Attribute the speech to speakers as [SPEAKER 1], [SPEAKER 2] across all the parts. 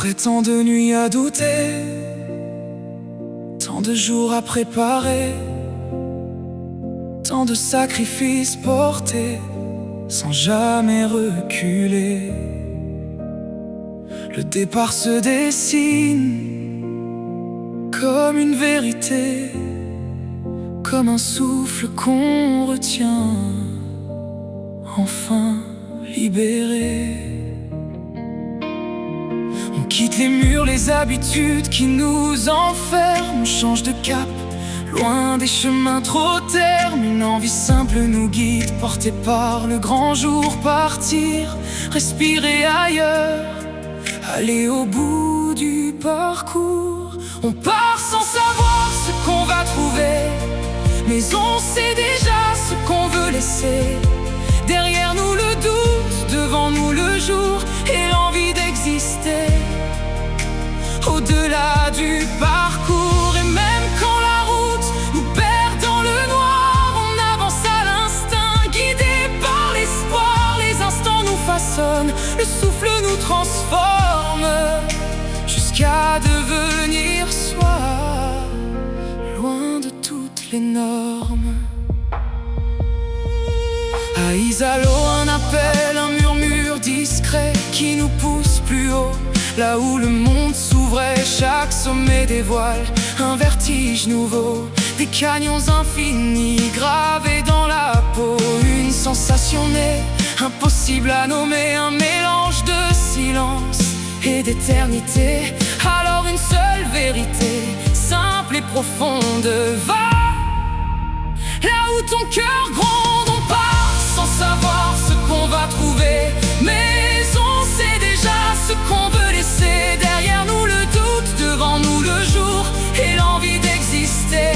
[SPEAKER 1] Après tant de nuits à douter, tant de jours à préparer, tant de sacrifices portés sans jamais reculer, le départ se dessine comme une vérité, comme un souffle qu'on retient, enfin libéré. On quitte les murs, les habitudes qui nous enferment. On change de cap, loin des chemins trop ternes. Une envie simple nous guide, portée par le grand jour. Partir, respirer ailleurs, aller au bout du parcours. On part sans savoir ce qu'on va trouver, mais on sait déjà ce qu'on veut laisser. Derrière nous le doute, devant nous le jour et l'envie d'exister. Au-delà du parcours, et même quand la route nous perd dans le noir, on avance à l'instinct, guidé par l'espoir. Les instants nous façonnent, le souffle nous transforme, jusqu'à devenir soi, loin de toutes les normes. À Isalo, un appel, un murmure discret qui nous pousse plus haut, là où le monde s'ouvrait. Chaque sommet dévoile un vertige nouveau, des canyons infinis gravés dans la peau. Une sensation née, impossible à nommer, un mélange de silence et d'éternité. Alors une seule vérité, simple et profonde, va là où ton cœur gronde. On part sans savoir ce qu'on va trouver, mais on sait déjà ce qu'on veut laisser. Derrière nous le doute, devant nous le jour et l'envie d'exister.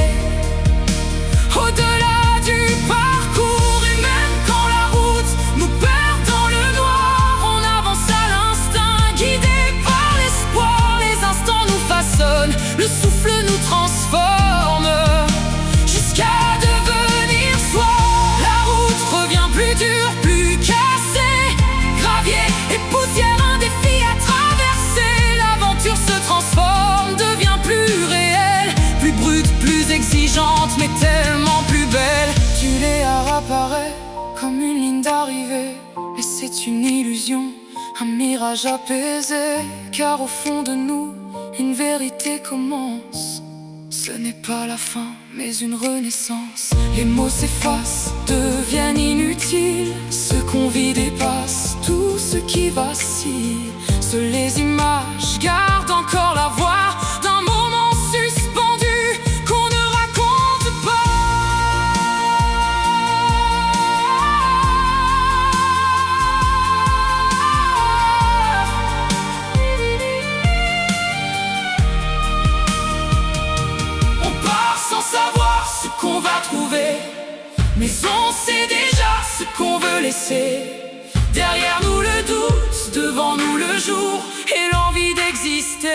[SPEAKER 1] Au-delà du parcours, et même quand la route nous perd dans le noir, on avance à l'instinct, guidé par l'espoir. Les instants nous façonnent, le souffle nous transforme, jusqu'à devenir soi. La route revient plus dure, plus cassée, gravier et poussière, un défi à traverser. L'aventure se transforme, devient plus réelle, plus brute, plus exigeante, mais tellement plus belle. Tuléar apparaît comme une ligne d'arrivée, et c'est une illusion, un mirage apaisé. Car au fond de nous, une vérité commence. Ce n'est pas la fin, mais une renaissance. Les mots s'effacent, deviennent inutiles. Ce qu'on vit dépasse tout ce qui vacille. Seules les images gardent encore la voix d'un moment suspendu qu'on ne raconte savoir ce qu'on va trouver, mais on sait déjà ce qu'on veut laisser. Derrière nous le doute, devant nous le jour et l'envie d'exister.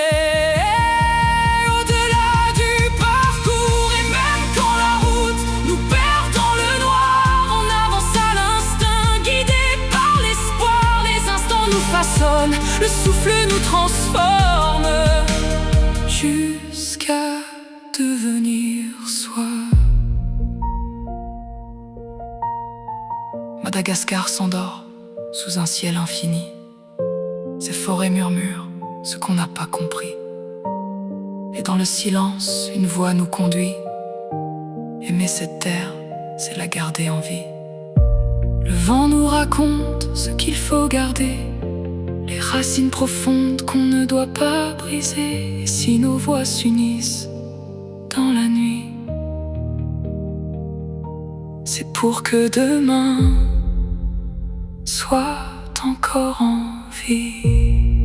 [SPEAKER 1] Au-delà du parcours, et même quand la route nous perd dans le noir, on avance à l'instinct, guidé par l'espoir. Les instants nous façonnent, le souffle nous transforme, jusqu'à devenir soi. Madagascar s'endort sous un ciel infini. Ces forêts murmurent ce qu'on n'a pas compris. Et dans le silence, une voix nous conduit. Aimer cette terre, c'est la garder en vie. Le vent nous raconte ce qu'il faut garder, les racines profondes qu'on ne doit pas briser. Et si nos voix s'unissent dans la nuit, c'est pour que demain soit encore en vie.